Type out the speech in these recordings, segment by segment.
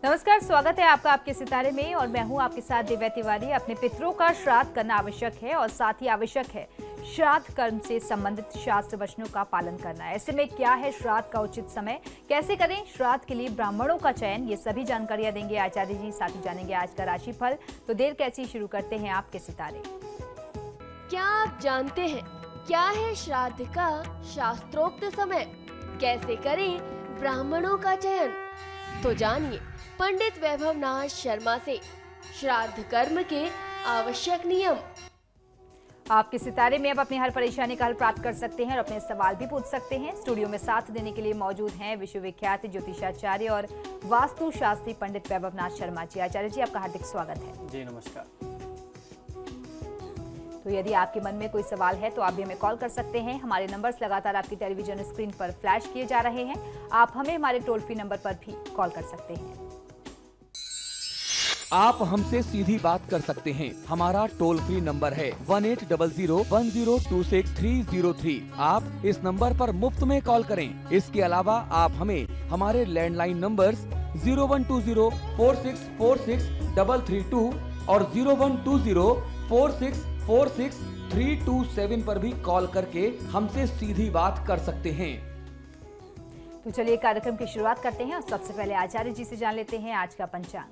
नमस्कार, स्वागत है आपका आपके सितारे में और मैं हूं आपके साथ दिव्या तिवारी। अपने पितरों का श्राद्ध करना आवश्यक है और साथ ही आवश्यक है श्राद्ध कर्म से संबंधित शास्त्र वचनों का पालन करना। ऐसे में क्या है श्राद्ध का उचित समय, कैसे करें श्राद्ध के लिए ब्राह्मणों का चयन, ये सभी जानकारियां देंगे आचार्य जी। साथ ही जानेंगे आज का राशिफल। तो देर कैसी, शुरू करते हैं आपके सितारे। क्या आप जानते हैं क्या है श्राद्ध का शास्त्रोक्त समय, कैसे करें ब्राह्मणों का चयन? तो जानिए पंडित वैभवनाथ शर्मा से श्राद्ध कर्म के आवश्यक नियम। आपके सितारे में अब अपनी हर परेशानी का हल प्राप्त कर सकते हैं और अपने सवाल भी पूछ सकते हैं। स्टूडियो में साथ देने के लिए मौजूद हैं विश्वविख्यात ज्योतिषाचार्य और वास्तु शास्त्री पंडित वैभवनाथ शर्मा जी। आचार्य जी, आपका हार्दिक स्वागत है। जी नमस्कार। तो यदि आपके मन में कोई सवाल है तो आप भी हमें कॉल कर सकते हैं। हमारे नंबर्स लगातार आपकी टेलीविजन स्क्रीन पर फ्लैश किए जा रहे हैं। आप हमें हमारे टोल फ्री नंबर पर भी कॉल कर सकते हैं। आप हमसे सीधी बात कर सकते हैं। हमारा टोल फ्री नंबर है 18001026-303। आप इस नंबर पर मुफ्त में कॉल करें। इसके अलावा आप हमें हमारे लैंडलाइन नंबर्स 012046463332 और 012046463327 पर भी कॉल करके हमसे सीधी बात कर सकते हैं। तो चलिए कार्यक्रम की शुरुआत करते हैं और सबसे पहले आचार्य जी से जान लेते हैं आज का पंचांग।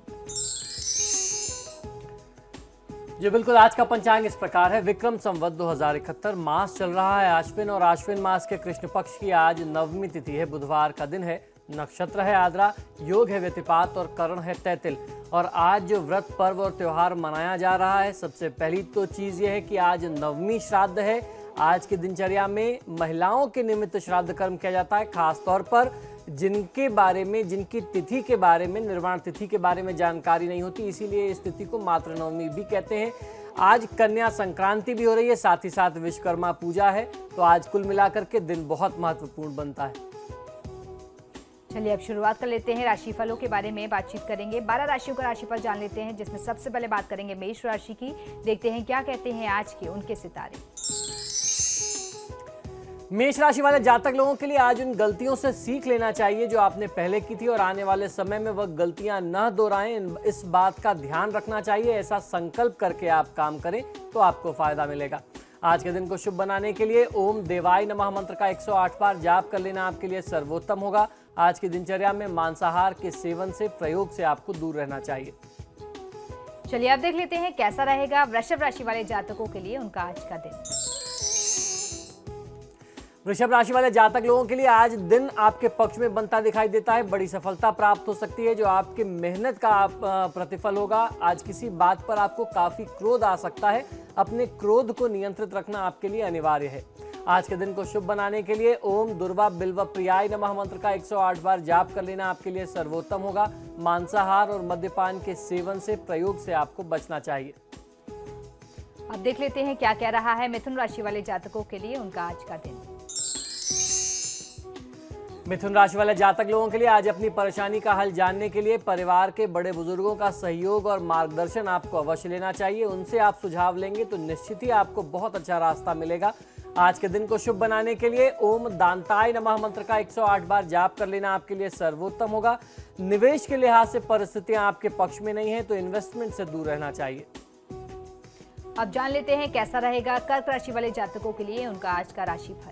जी बिल्कुल, आज का पंचांग इस प्रकार है। विक्रम संवत 2071 मास चल रहा है आश्विन और आश्विन मास के कृष्ण पक्ष की आज नवमी तिथि है, बुधवार का दिन है। नक्षत्र है आद्रा, योग है व्यतिपात और करण है तैतिल। और आज जो व्रत पर्व और त्योहार मनाया जा रहा है, सबसे पहली तो चीज ये है कि आज नवमी श्राद्ध है। आज की दिनचर्या में महिलाओं के निमित्त श्राद्ध कर्म किया जाता है, खास तौर पर जिनके बारे में, जिनकी तिथि के बारे में, निर्वाण तिथि के बारे में जानकारी नहीं होती, इसीलिए इस तिथि को मातृ नवमी भी कहते हैं। आज कन्या संक्रांति भी हो रही है, साथ ही साथ विश्वकर्मा पूजा है। तो आज कुल मिलाकर के दिन बहुत महत्वपूर्ण बनता है। चलिए अब शुरुआत कर लेते हैं, राशिफलों के बारे में बातचीत करेंगे। 12 राशियों का राशिफल जान लेते हैं, जिसमें सबसे पहले बात करेंगे मेष राशि की। देखते हैं क्या कहते हैं आज के उनके सितारे। मेष राशि वाले जातक लोगों के लिए आज उन गलतियों से सीख लेना चाहिए जो आपने पहले की थी और आने वाले समय में वह गलतियां न दोहराएं, इस बात का ध्यान रखना चाहिए। ऐसा संकल्प करके आप काम करें तो आपको फायदा मिलेगा। आज के दिन को शुभ बनाने के लिए ओम देवाय नमः मंत्र का 108 बार जाप कर लेना आपके लिए सर्वोत्तम होगा। आज की दिनचर्या में मांसाहार के सेवन से, प्रयोग से आपको दूर रहना चाहिए। चलिए अब देख लेते हैं कैसा रहेगा वृषभ राशि वाले जातकों के लिए उनका आज का दिन। वृषभ राशि वाले जातक लोगों के लिए आज दिन आपके पक्ष में बनता दिखाई देता है। बड़ी सफलता प्राप्त हो सकती है जो आपकी मेहनत का प्रतिफल होगा। आज किसी बात पर आपको काफी क्रोध आ सकता है, अपने क्रोध को नियंत्रित रखना आपके लिए अनिवार्य है। आज के दिन को शुभ बनाने के लिए ओम दुर्वा बिल्व प्रियाय नमः मंत्र का 108 बार जाप कर लेना आपके लिए सर्वोत्तम होगा। मांसाहार और मद्यपान के सेवन से, प्रयोग से आपको बचना चाहिए। अब देख लेते हैं क्या कह रहा है मिथुन राशि वाले जातकों के लिए उनका आज का दिन। मिथुन राशि वाले जातक लोगों के लिए आज अपनी परेशानी का हल जानने के लिए परिवार के बड़े बुजुर्गों का सहयोग और मार्गदर्शन आपको अवश्य लेना चाहिए। उनसे आप सुझाव लेंगे तो निश्चित ही आपको बहुत अच्छा रास्ता मिलेगा। आज के दिन को शुभ बनाने के लिए ओम दांताय नमः मंत्र का 108 बार जाप कर लेना आपके लिए सर्वोत्तम होगा। निवेश के लिहाज से परिस्थितियां आपके पक्ष में नहीं है तो इन्वेस्टमेंट से दूर रहना चाहिए। अब जान लेते हैं कैसा रहेगा कर्क राशि वाले जातकों के लिए उनका आज का राशिफल।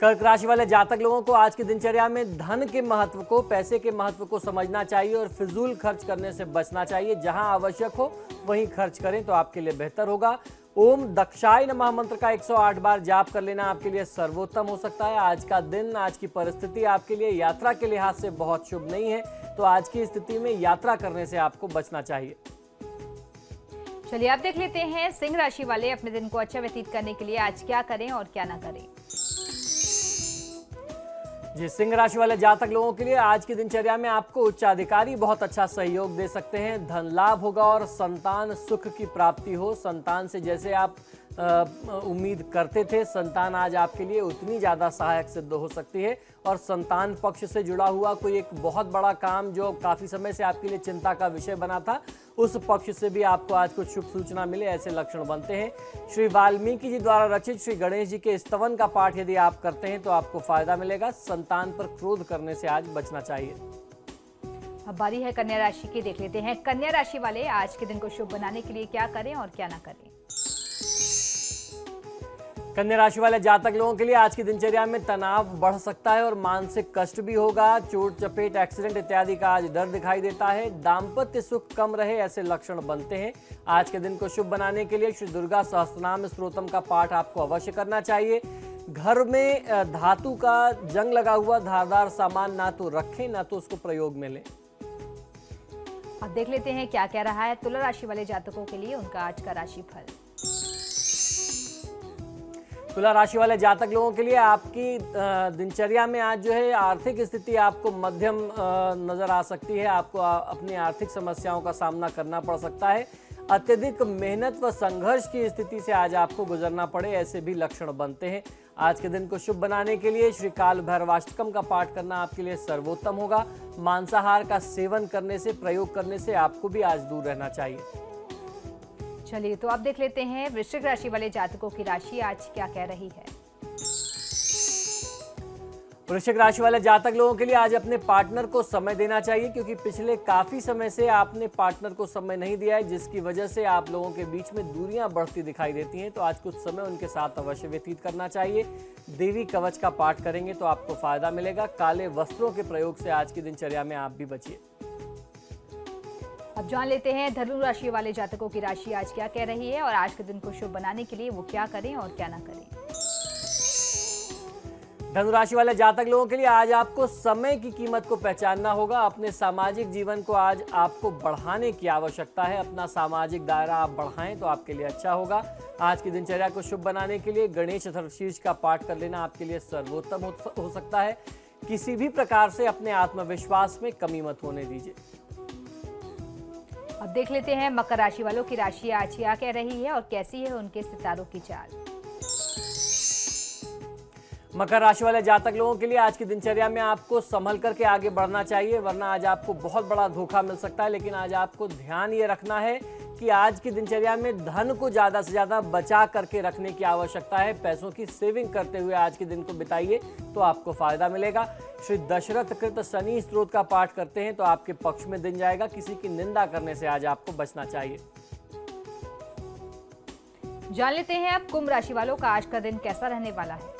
कर्क राशि वाले जातक लोगों को आज की दिनचर्या में धन के महत्व को, पैसे के महत्व को समझना चाहिए और फिजूल खर्च करने से बचना चाहिए। जहां आवश्यक हो वहीं खर्च करें तो आपके लिए बेहतर होगा। ओम दक्षाय नमः मंत्र का 108 बार जाप कर लेना आपके लिए सर्वोत्तम हो सकता है। आज का दिन, आज की परिस्थिति आपके लिए यात्रा के लिहाज से बहुत शुभ नहीं है, तो आज की स्थिति में यात्रा करने से आपको बचना चाहिए। चलिए अब देख लेते हैं सिंह राशि वाले अपने दिन को अच्छा व्यतीत करने के लिए आज क्या करें और क्या ना करें। जी, सिंह राशि वाले जातक लोगों के लिए आज की दिनचर्या में आपको उच्चाधिकारी बहुत अच्छा सहयोग दे सकते हैं। धन लाभ होगा और संतान सुख की प्राप्ति हो। संतान से जैसे आप उम्मीद करते थे, संतान आज आपके लिए उतनी ज़्यादा सहायक सिद्ध हो सकती है। और संतान पक्ष से जुड़ा हुआ कोई एक बहुत बड़ा काम जो काफ़ी समय से आपके लिए चिंता का विषय बना था, उस पक्ष से भी आपको आज कुछ शुभ सूचना मिले, ऐसे लक्षण बनते हैं। श्री वाल्मीकि जी द्वारा रचित श्री गणेश जी के स्तवन का पाठ यदि आप करते हैं तो आपको फायदा मिलेगा। संतान पर क्रोध करने से आज बचना चाहिए। अब बारी है कन्या राशि की, देख लेते हैं कन्या राशि वाले आज के दिन को शुभ बनाने के लिए क्या करें और क्या ना करें। कन्या राशि वाले जातक लोगों के लिए आज की दिनचर्या में तनाव बढ़ सकता है और मानसिक कष्ट भी होगा। चोट चपेट एक्सीडेंट इत्यादि का आज डर दिखाई देता है। दाम्पत्य सुख कम रहे ऐसे लक्षण बनते हैं। आज के दिन को शुभ बनाने के लिए श्री दुर्गा सहस्त्रनाम स्तोत्रम का पाठ आपको अवश्य करना चाहिए। घर में धातु का जंग लगा हुआ धारदार सामान ना तो रखें ना तो उसको प्रयोग में लें। अब देख लेते हैं क्या कह रहा है तुला राशि वाले जातकों के लिए उनका आज का राशिफल। तुला राशि वाले जातक लोगों के लिए आपकी दिनचर्या में आज जो है आर्थिक स्थिति आपको मध्यम नजर आ सकती है। आपको अपनी आर्थिक समस्याओं का सामना करना पड़ सकता है। अत्यधिक मेहनत व संघर्ष की स्थिति से आज आपको गुजरना पड़े ऐसे भी लक्षण बनते हैं। आज के दिन को शुभ बनाने के लिए श्री काल भैरवाष्टकम का पाठ करना आपके लिए सर्वोत्तम होगा। मांसाहार का सेवन करने से प्रयोग करने से आपको भी आज दूर रहना चाहिए। चलिए तो अब देख लेते हैं वृश्चिक राशि वाले जातकों की राशि आज क्या कह रही है। वृश्चिक राशि वाले जातक लोगों के लिए आज अपने पार्टनर को समय देना चाहिए, क्योंकि पिछले काफी समय से आपने पार्टनर को समय नहीं दिया है, जिसकी वजह से आप लोगों के बीच में दूरियां बढ़ती दिखाई देती हैं। तो आज कुछ समय उनके साथ अवश्य व्यतीत करना चाहिए। देवी कवच का पाठ करेंगे तो आपको फायदा मिलेगा। काले वस्त्रों के प्रयोग से आज की दिनचर्या में आप भी बचिए। अब जान लेते हैं धनु राशि वाले जातकों की राशि आज क्या कह रही है और आज के दिन को शुभ बनाने के लिए वो क्या करें और क्या ना करें। धनु राशि वाले जातक लोगों के लिए आज आपको समय की कीमत को पहचानना होगा। अपने सामाजिक जीवन को आज आपको बढ़ाने की आवश्यकता है। अपना सामाजिक दायरा आप बढ़ाएं तो आपके लिए अच्छा होगा। आज की दिनचर्या को शुभ बनाने के लिए गणेश चतुर्थी का पाठ कर लेना आपके लिए सर्वोत्तम हो सकता है। किसी भी प्रकार से अपने आत्मविश्वास में कमी मत होने दीजिए। अब देख लेते हैं मकर राशि वालों की राशि आज क्या कह रही है और कैसी है उनके सितारों की चाल। मकर राशि वाले जातक लोगों के लिए आज की दिनचर्या में आपको संभल करके आगे बढ़ना चाहिए, वरना आज आपको बहुत बड़ा धोखा मिल सकता है। लेकिन आज आपको ध्यान ये रखना है कि आज की दिनचर्या में धन को ज्यादा से ज्यादा बचा करके रखने की आवश्यकता है। पैसों की सेविंग करते हुए आज के दिन को बिताइए तो आपको फायदा मिलेगा। श्री दशरथ कृत शनि स्तोत्र का पाठ करते हैं तो आपके पक्ष में दिन जाएगा। किसी की निंदा करने से आज आपको बचना चाहिए। जान लेते हैं अब कुंभ राशि वालों का आज का दिन कैसा रहने वाला है।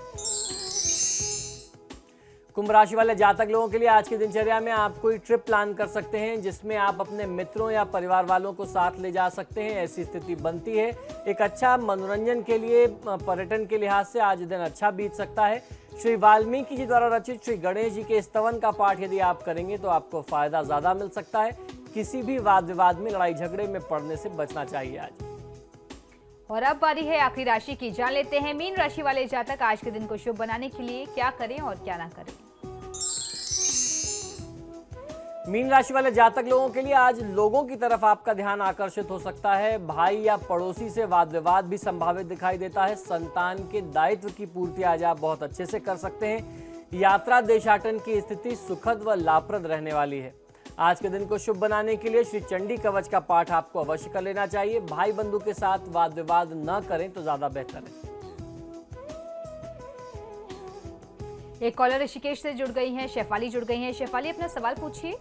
कुंभ राशि वाले जातक लोगों के लिए आज की दिनचर्या में आप कोई ट्रिप प्लान कर सकते हैं, जिसमें आप अपने मित्रों या परिवार वालों को साथ ले जा सकते हैं। ऐसी स्थिति बनती है। एक अच्छा मनोरंजन के लिए, पर्यटन के लिहाज से आज दिन अच्छा बीत सकता है। श्री वाल्मीकि जी द्वारा रचित श्री गणेश जी के स्तवन का पाठ यदि आप करेंगे तो आपको फायदा ज्यादा मिल सकता है। किसी भी वाद विवाद में, लड़ाई झगड़े में पड़ने से बचना चाहिए आज। और अब बारी है आखिरी राशि की। जान लेते हैं मीन राशि वाले जातक आज के दिन को शुभ बनाने के लिए क्या करें और क्या ना करें। मीन राशि वाले जातक लोगों के लिए आज लोगों की तरफ आपका ध्यान आकर्षित हो सकता है। भाई या पड़ोसी से वाद विवाद भी संभावित दिखाई देता है। संतान के दायित्व की पूर्ति आज आप बहुत अच्छे से कर सकते हैं। यात्रा देशाटन की स्थिति सुखद व लाभप्रद रहने वाली है। आज के दिन को शुभ बनाने के लिए श्री चंडी कवच का पाठ आपको अवश्य कर लेना चाहिए। भाई बंधु के साथ वाद विवाद न करें तो ज्यादा बेहतर है। एक कॉलर ऋषिकेश से जुड़ गई हैं, शेफाली जुड़ गई हैं। शेफाली अपना सवाल पूछिए।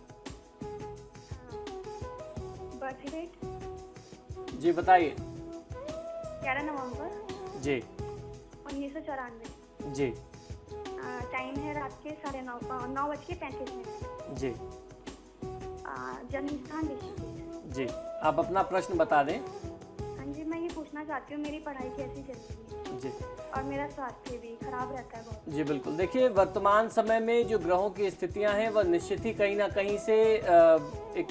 जी बताइए। 11 नवंबर जी 1994। जी टाइम है रात के 9:35। जी जन्म स्थान ऋषिकेश। जी आप अपना प्रश्न बता दें। हाँ जी, मैं ये पूछना चाहती हूँ मेरी पढ़ाई कैसी चल रही है जी और मेरा स्वास्थ्य भी खराब रहता है बहुत। जी बिल्कुल। देखिए, वर्तमान समय में जो ग्रहों की स्थितियां हैं वह निश्चित ही कहीं ना कहीं से एक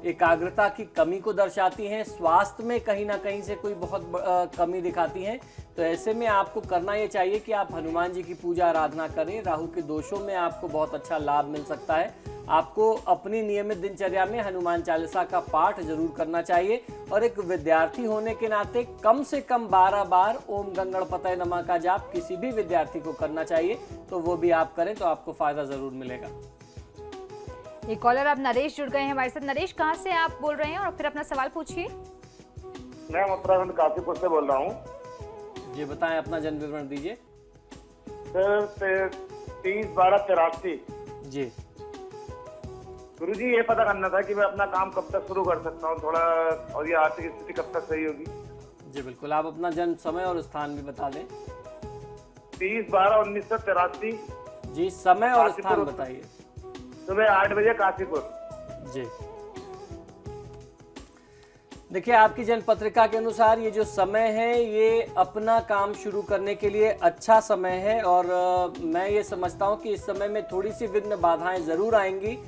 एकाग्रता की कमी को दर्शाती हैं। स्वास्थ्य में कहीं ना कहीं से कोई बहुत कमी दिखाती हैं। तो ऐसे में आपको करना ये चाहिए कि आप हनुमान जी की पूजा आराधना करें। राहु के दोषों में आपको बहुत अच्छा लाभ मिल सकता है। आपको अपनी नियमित दिनचर्या में हनुमान चालीसा का पाठ जरूर करना चाहिए और एक विद्यार्थी होने के नाते कम से कम 12 बार ओम गंगणपतये नमः का जाप किसी भी विद्यार्थी को करना चाहिए। तो वो भी आप करें तो आपको फायदा जरूर मिलेगा। एक कॉलर अब नरेश जुड़ गए हैं हमारे साथ। नरेश, कहाँ से आप बोल रहे हैं और फिर अपना सवाल पूछिए। मैं उत्तराखंड काशीपुर से बोल रहा हूँ। जी बताएं, अपना जन्म विवरण दीजिए। 30/12/83। जी गुरुजी ये पता करना था कि मैं अपना काम कब तक शुरू कर सकता हूँ थोड़ा, और ये आर्थिक स्थिति कब तक सही होगी। जी बिल्कुल, आप अपना जन्म समय और स्थान भी बता दें। 30/12/1983। जी, समय और काशीपुर। स्थान बताइए। सुबह 8 बजे काशीपुर। जी, देखिए आपकी जन्म पत्रिका के अनुसार ये जो समय है ये अपना काम शुरू करने के लिए अच्छा समय है, और मैं ये समझता हूँ कि इस समय में थोड़ी सी विघ्न बाधाएं जरूर आएंगी।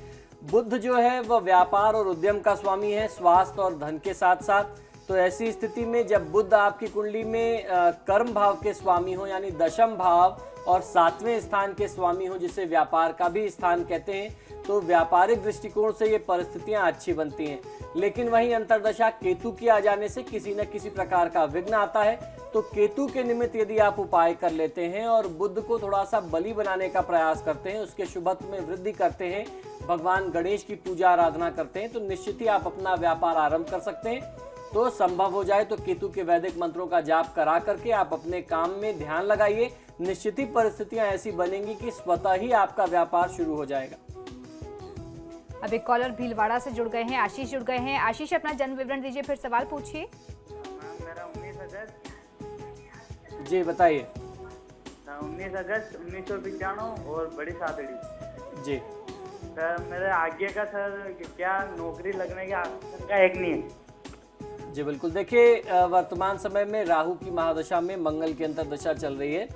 बुध जो है वह व्यापार और उद्यम का स्वामी है, स्वास्थ्य और धन के साथ साथ। तो ऐसी स्थिति में जब बुध आपकी कुंडली में कर्म भाव के स्वामी हो, यानी दशम भाव और 7वें स्थान के स्वामी हो, जिसे व्यापार का भी स्थान कहते हैं, तो व्यापारिक दृष्टिकोण से ये परिस्थितियां अच्छी बनती हैं। लेकिन वहीं अंतर्दशा केतु की आ जाने से किसी न किसी प्रकार का विघ्न आता है। तो केतु के निमित्त यदि आप उपाय कर लेते हैं और बुध को थोड़ा सा बलि बनाने का प्रयास करते हैं, उसके शुभत्व में वृद्धि करते हैं, भगवान गणेश की पूजा आराधना करते हैं, तो निश्चित ही आप अपना व्यापार आरंभ कर सकते हैं। तो संभव हो जाए तो केतु के वैदिक मंत्रों का जाप करा करके आप अपने काम में ध्यान लगाइए। निश्चित ही परिस्थितियां ऐसी बनेंगी कि स्वतः ही आपका व्यापार शुरू हो जाएगा। अब एक कॉलर भीलवाड़ा से जुड़ गए हैं, आशीष जुड़ गए हैं। आशीष, अपना जन्म विवरण दीजिए, फिर सवाल पूछिए। मेरा 19 अगस्त। जी बताइए। 19 अगस्त 1995 और बड़ी सादड़ी। जी सर मेरे आगे का सर क्या नौकरी लगने की आशंका एक नहीं है। जी बिल्कुल, देखिए वर्तमान समय में राहु की महादशा में मंगल की अंतर्दशा चल रही है।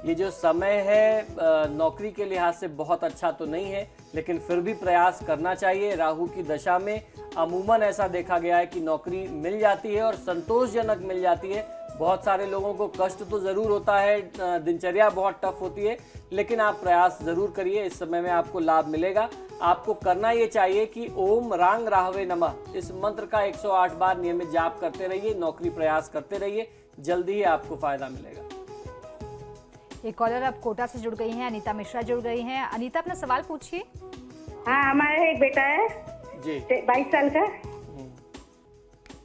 ये जो समय है नौकरी के लिहाज से बहुत अच्छा तो नहीं है, लेकिन फिर भी प्रयास करना चाहिए। राहु की दशा में अमूमन ऐसा देखा गया है कि नौकरी मिल जाती है और संतोषजनक मिल जाती है। बहुत सारे लोगों को कष्ट तो ज़रूर होता है, दिनचर्या बहुत टफ होती है, लेकिन आप प्रयास ज़रूर करिए, इस समय में आपको लाभ मिलेगा। आपको करना ये चाहिए कि ओम रांग राहवे नमः इस मंत्र का 108 बार नियमित जाप करते रहिए, नौकरी प्रयास करते रहिए, जल्दी ही आपको फायदा मिलेगा। एक कॉलर अब कोटा से जुड़ गई हैं, अनीता मिश्रा जुड़ गई हैं। अनीता, अपना सवाल पूछिए। हाँ, हमारा एक बेटा है जी 22 साल का,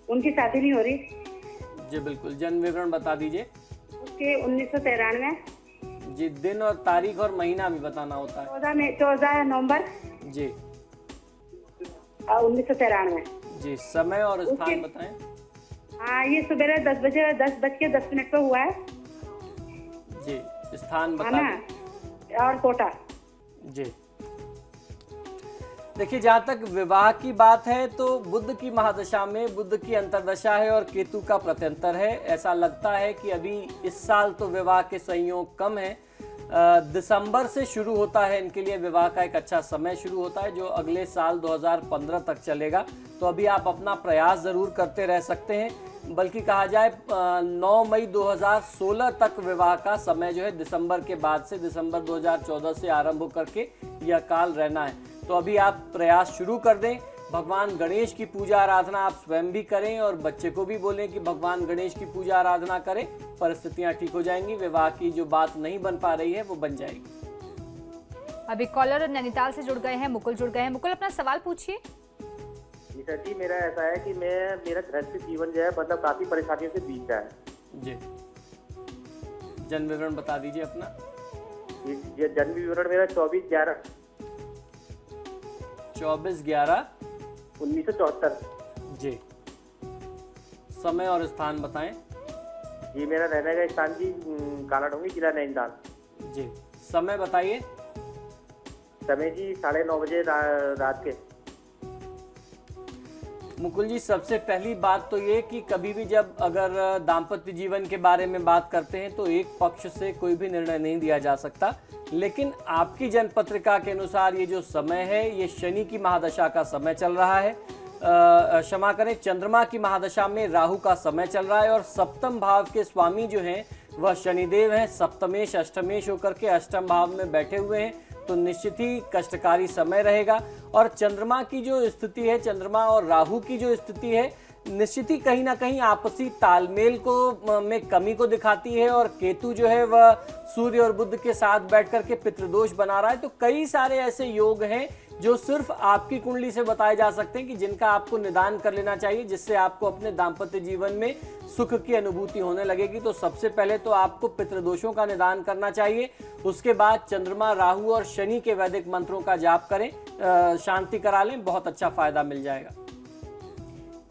उनकी शादी नहीं हो रही। जी बिल्कुल, जन्म विवरण बता दीजिए। उसके 1993। जी, दिन और तारीख और महीना भी बताना होता है। 14 नवंबर जी 1993। जी, समय और स्थान उसके- बताएं। हाँ, ये सुबह 10:10 पे हुआ है। जी, स्थान है बता ना, दें। और कोटा। जी, देखिए जहां तक विवाह की बात है तो बुध की महादशा में बुध की अंतर्दशा है और केतु का प्रत्यंतर है। ऐसा लगता है कि अभी इस साल तो विवाह के संयोग कम है। दिसंबर से शुरू होता है इनके लिए विवाह का एक अच्छा समय शुरू होता है, जो अगले साल 2015 तक चलेगा। तो अभी आप अपना प्रयास जरूर करते रह सकते हैं, बल्कि कहा जाए 9 मई 2016 तक विवाह का समय जो है दिसंबर के बाद से, दिसंबर 2014 से आरंभ होकर के यह काल रहना है। तो अभी आप प्रयास शुरू कर दें। भगवान गणेश की पूजा आराधना आप स्वयं भी करें और बच्चे को भी बोलें कि भगवान गणेश की पूजा आराधना करें, परिस्थितियां ठीक हो जाएंगी। विवाह की जो बात नहीं बन पा रही है वो बन जाएगी। अभी कॉलर नैनीताल से जुड़ गए हैं, मुकुल जुड़ गए हैं। मुकुल, अपना सवाल पूछिए। जी सर जी, मेरा ऐसा है कि मेरा गृहस्थ जीवन जो है मतलब काफी परेशानियों से बीत रहा है। जी, जन्म विवरण बता दीजिए अपना। ये जन्म विवरण मेरा 24/11/1974। जी, समय और स्थान बताएं। ये मेरा रहने का स्थान जी कालाडोंगी, जिला नैनीताल। जी, समय बताइए। समय जी 9:30 बजे रात के। मुकुल जी, सबसे पहली बात तो ये कि कभी भी जब अगर दाम्पत्य जीवन के बारे में बात करते हैं तो एक पक्ष से कोई भी निर्णय नहीं दिया जा सकता, लेकिन आपकी जन्म पत्रिका के अनुसार ये जो समय है ये शनि की महादशा का समय चल रहा है। क्षमा करें, चंद्रमा की महादशा में राहु का समय चल रहा है और सप्तम भाव के स्वामी जो हैं वह शनिदेव हैं। सप्तमेश अष्टमेश होकर के अष्टम भाव में बैठे हुए हैं, तो निश्चित ही कष्टकारी समय रहेगा। और चंद्रमा की जो स्थिति है, चंद्रमा और राहु की जो स्थिति है, निश्चित ही कहीं ना कहीं आपसी तालमेल को में कमी को दिखाती है। और केतु जो है वह सूर्य और बुध के साथ बैठ करके पितृदोष बना रहा है। तो कई सारे ऐसे योग हैं जो सिर्फ आपकी कुंडली से बताए जा सकते हैं कि जिनका आपको निदान कर लेना चाहिए, जिससे आपको अपने दाम्पत्य जीवन में सुख की अनुभूति होने लगेगी। तो सबसे पहले तो आपको पितृदोषों का निदान करना चाहिए। उसके बाद चंद्रमा, राहु और शनि के वैदिक मंत्रों का जाप करें, शांति करा लें, बहुत अच्छा फायदा मिल जाएगा।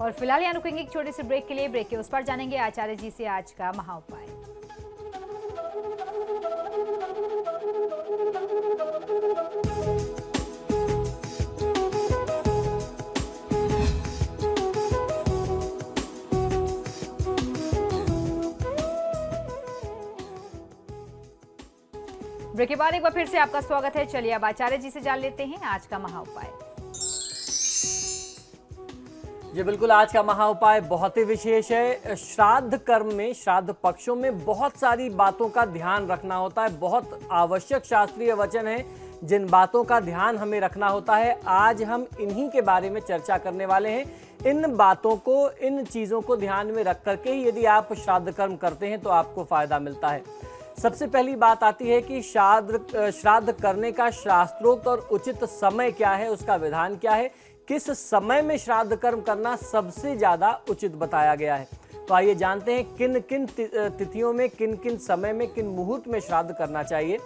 और फिलहाल यहाँ रुकेंगे एक छोटे से ब्रेक के लिए। ब्रेक के उस पर जानेंगे आचार्य जी से आज का महाउपाय। ब्रेक के बाद एक बार फिर से आपका स्वागत है। चलिए अब आचार्य जी से जान लेते हैं आज का महाउपाय। जी बिल्कुल, आज का महाउपाय बहुत ही विशेष है। श्राद्ध कर्म में, श्राद्ध पक्षों में बहुत सारी बातों का ध्यान रखना होता है। बहुत आवश्यक शास्त्रीय वचन है जिन बातों का ध्यान हमें रखना होता है। आज हम इन्हीं के बारे में चर्चा करने वाले हैं। इन बातों को, इन चीज़ों को ध्यान में रख करके ही यदि आप श्राद्ध कर्म करते हैं तो आपको फायदा मिलता है। सबसे पहली बात आती है कि श्राद्ध करने का शास्त्रोक्त और उचित समय क्या है, उसका विधान क्या है, किस समय में श्राद्ध कर्म करना सबसे ज्यादा उचित बताया गया है। तो आइए जानते हैं किन किन तिथियों में, किन किन समय में, किन मुहूर्त में श्राद्ध करना चाहिए।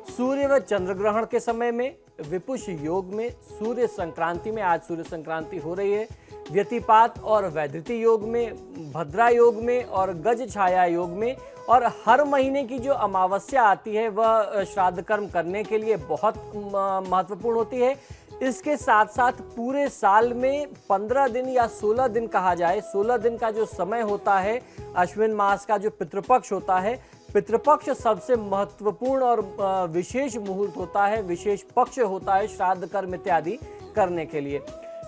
सूर्य व चंद्र ग्रहण के समय में, विपुष योग में, सूर्य संक्रांति में, आज सूर्य संक्रांति हो रही है, व्यतिपात और वैधृति योग में, भद्रा योग में और गज छाया योग में। और हर महीने की जो अमावस्या आती है वह श्राद्ध कर्म करने के लिए बहुत महत्वपूर्ण होती है। इसके साथ साथ पूरे साल में 15 दिन या 16 दिन कहा जाए, 16 दिन का जो समय होता है, अश्विन मास का जो पितृपक्ष होता है, पितृपक्ष सबसे महत्वपूर्ण और विशेष मुहूर्त होता है, विशेष पक्ष होता है श्राद्ध कर्म इत्यादि करने के लिए।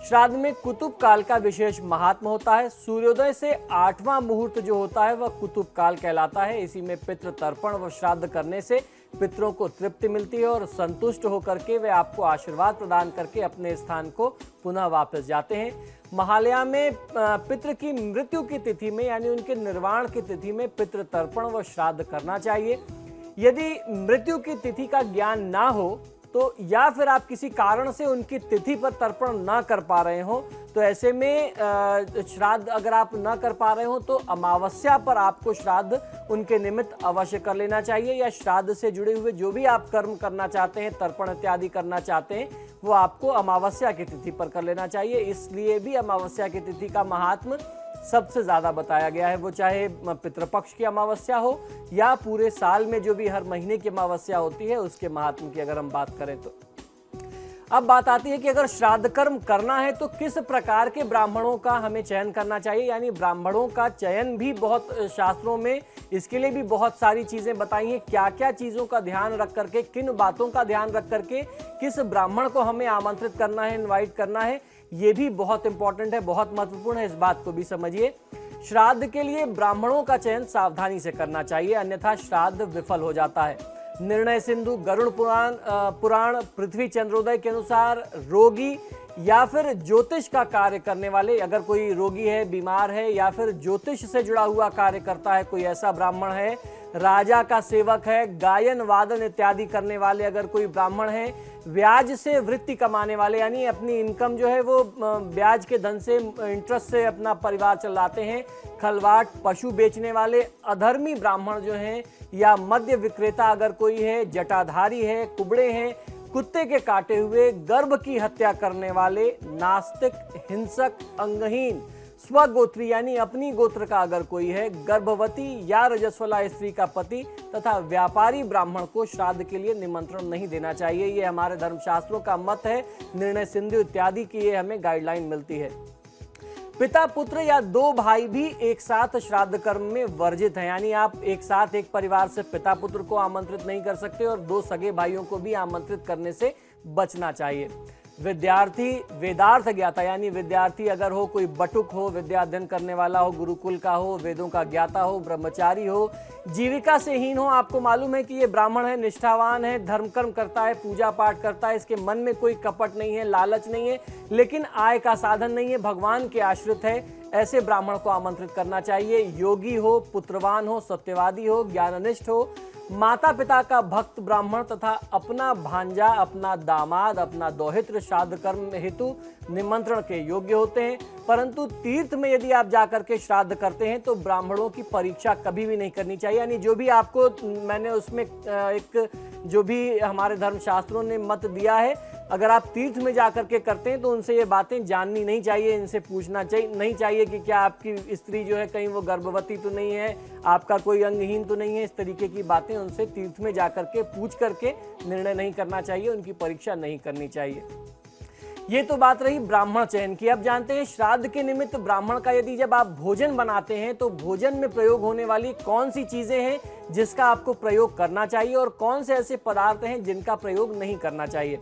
श्राद्ध में कुतुब काल का विशेष महात्म होता है। सूर्योदय से 8वां मुहूर्त जो होता है वह कुतुब काल कहलाता है। इसी में पितृ तर्पण व श्राद्ध करने से पितरों को तृप्ति मिलती है और संतुष्ट होकर के वे आपको आशीर्वाद प्रदान करके अपने स्थान को पुनः वापस जाते हैं। महालया में पितृ की मृत्यु की तिथि में, यानी उनके निर्वाण की तिथि में पितृ तर्पण व श्राद्ध करना चाहिए। यदि मृत्यु की तिथि का ज्ञान ना हो तो, या फिर आप किसी कारण से उनकी तिथि पर तर्पण ना कर पा रहे हो, तो ऐसे में श्राद्ध अगर आप ना कर पा रहे हो तो अमावस्या पर आपको श्राद्ध उनके निमित्त अवश्य कर लेना चाहिए। या श्राद्ध से जुड़े हुए जो भी आप कर्म करना चाहते हैं, तर्पण इत्यादि करना चाहते हैं, वो आपको अमावस्या की तिथि पर कर लेना चाहिए। इसलिए भी अमावस्या की तिथि का महात्म सबसे ज्यादा बताया गया है। वो चाहे पितृपक्ष की अमावस्या हो या पूरे साल में जो भी हर महीने की अमावस्या होती है, उसके महात्म की अगर हम बात करें तो। अब बात आती है कि अगर श्राद्ध कर्म करना है तो किस प्रकार के ब्राह्मणों का हमें चयन करना चाहिए। यानी ब्राह्मणों का चयन भी बहुत शास्त्रों में इसके लिए भी बहुत सारी चीजें बताई हैं। क्या क्या चीजों का ध्यान रख करके, किन बातों का ध्यान रख करके किस ब्राह्मण को हमें आमंत्रित करना है, इनवाइट करना है, ये भी बहुत इंपॉर्टेंट है, बहुत महत्वपूर्ण है। इस बात को भी समझिए। श्राद्ध के लिए ब्राह्मणों का चयन सावधानी से करना चाहिए, अन्यथा श्राद्ध विफल हो जाता है। निर्णय सिंधु, गरुड़ पुराण, पृथ्वी चंद्रोदय के अनुसार रोगी या फिर ज्योतिष का कार्य करने वाले, अगर कोई रोगी है, बीमार है या फिर ज्योतिष से जुड़ा हुआ कार्य करता है, कोई ऐसा ब्राह्मण है, राजा का सेवक है, गायन वादन इत्यादि करने वाले अगर कोई ब्राह्मण है, ब्याज से वृत्ति कमाने वाले, यानी अपनी इनकम जो है वो ब्याज के धन से, इंटरेस्ट से अपना परिवार चलाते हैं, खलवाट, पशु बेचने वाले, अधर्मी ब्राह्मण जो हैं, या मद्य विक्रेता अगर कोई है, जटाधारी है, कुबड़े हैं, कुत्ते के काटे हुए, गर्भ की हत्या करने वाले, नास्तिक, हिंसक, अंगहीन, स्वगोत्री यानी अपनी गोत्र का अगर कोई है, गर्भवती या रजस्वला स्त्री का पति तथा व्यापारी ब्राह्मण को श्राद्ध के लिए निमंत्रण नहीं देना चाहिए। ये हमारे धर्मशास्त्रों का मत है। निर्णय सिंधु इत्यादि की ये हमें गाइडलाइन मिलती है। पिता पुत्र या दो भाई भी एक साथ श्राद्ध कर्म में वर्जित हैं, यानी आप एक साथ एक परिवार से पिता पुत्र को आमंत्रित नहीं कर सकते और दो सगे भाइयों को भी आमंत्रित करने से बचना चाहिए। विद्यार्थी वेदार्थ ज्ञाता, यानी विद्यार्थी अगर हो, कोई बटुक हो, विद्या अध्ययन करने वाला हो, गुरुकुल का हो, वेदों का ज्ञाता हो, ब्रह्मचारी हो, जीविका से हीन हो, आपको मालूम है कि ये ब्राह्मण है, निष्ठावान है, धर्म कर्म करता है, पूजा पाठ करता है, इसके मन में कोई कपट नहीं है, लालच नहीं है, लेकिन आय का साधन नहीं है, भगवान के आश्रित है, ऐसे ब्राह्मण को आमंत्रित करना चाहिए। योगी हो, पुत्रवान हो, सत्यवादी हो, ज्ञाननिष्ठ हो, माता पिता का भक्त ब्राह्मण तथा अपना भांजा, अपना दामाद, अपना दौहित्र श्राद्ध कर्म हेतु निमंत्रण के योग्य होते हैं। परंतु तीर्थ में यदि आप जाकर के श्राद्ध करते हैं तो ब्राह्मणों की परीक्षा कभी भी नहीं करनी चाहिए। यानी जो भी आपको मैंने उसमें एक जो भी हमारे धर्मशास्त्रों ने मत दिया है, अगर आप तीर्थ में जाकर के करते हैं तो उनसे ये बातें जाननी नहीं चाहिए, इनसे पूछना नहीं चाहिए कि क्या आपकी स्त्री जो है कहीं वो गर्भवती तो नहीं है, आपका कोई अंगहीन तो नहीं है। इस तरीके की बातें उनसे तीर्थ में जाकर के पूछ करके निर्णय नहीं करना चाहिए, उनकी परीक्षा नहीं करनी चाहिए। ये तो बात रही ब्राह्मण चयन की। अब जानते हैं श्राद्ध के निमित्त ब्राह्मण का यदि जब आप भोजन बनाते हैं तो भोजन में प्रयोग होने वाली कौन सी चीजें हैं जिसका आपको प्रयोग करना चाहिए और कौन से ऐसे पदार्थ हैं जिनका प्रयोग नहीं करना चाहिए।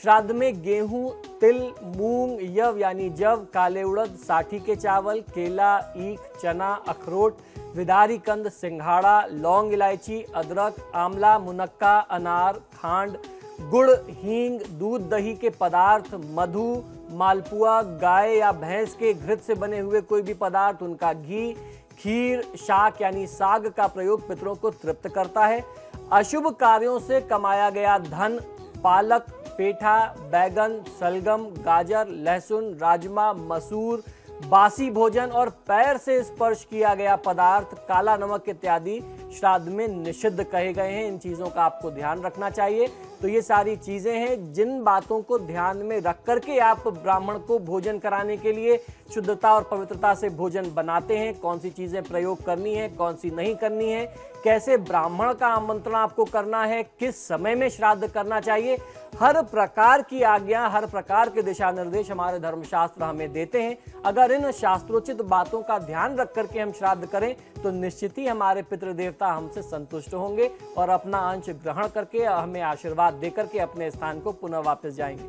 श्राद्ध में गेहूं, तिल, मूंग, यव यानी जव, काले उड़द, साठी के चावल, केला, ईख, चना, अखरोट, विदारी कंद, सिंघाड़ा, लौंग, इलायची, अदरक, आंवला, मुनक्का, अनार, खांड, गुड़, हींग, दूध, दही के पदार्थ, मधु, मालपुआ, गाय या भैंस के घृत से बने हुए कोई भी पदार्थ, उनका घी, खीर, शाक यानी साग का प्रयोग पितरों को तृप्त करता है। अशुभ कार्यों से कमाया गया धन, पालक, पेठा, बैगन, सलगम, गाजर, लहसुन, राजमा, मसूर, बासी भोजन और पैर से स्पर्श किया गया पदार्थ, काला नमक इत्यादि श्राद्ध में निषिद्ध कहे गए हैं। इन चीजों का आपको ध्यान रखना चाहिए। तो ये सारी चीजें हैं जिन बातों को ध्यान में रख करके आप ब्राह्मण को भोजन कराने के लिए शुद्धता और पवित्रता से भोजन बनाते हैं। कौन सी चीजें प्रयोग करनी है, कौन सी नहीं करनी है, कैसे ब्राह्मण का आमंत्रण आपको करना है, किस समय में श्राद्ध करना चाहिए, हर प्रकार की आज्ञा, हर प्रकार के दिशा निर्देश हमारे धर्मशास्त्र हमें देते हैं। अगर इन शास्त्रोचित बातों का ध्यान रख करके हम श्राद्ध करें तो निश्चित ही हमारे पितृदेवता हमसे संतुष्ट होंगे और अपना अंश ग्रहण करके हमें आशीर्वाद देकर के अपने स्थान को पुनः वापस जाएंगे।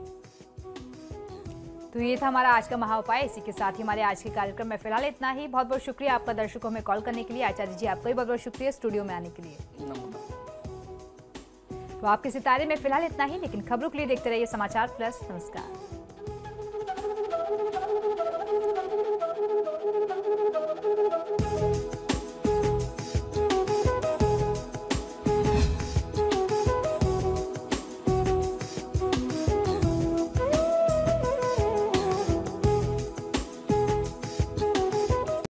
तो ये था हमारा आज का महाउपाय। इसी के साथ ही हमारे आज के कार्यक्रम में फिलहाल इतना ही। बहुत बहुत शुक्रिया आपका दर्शकों में कॉल करने के लिए। आचार्य जी आपका भी बहुत बहुत शुक्रिया स्टूडियो में आने के लिए। तो आपके सितारे में फिलहाल इतना ही, लेकिन खबरों के लिए देखते रहिए समाचार प्लस। नमस्कार।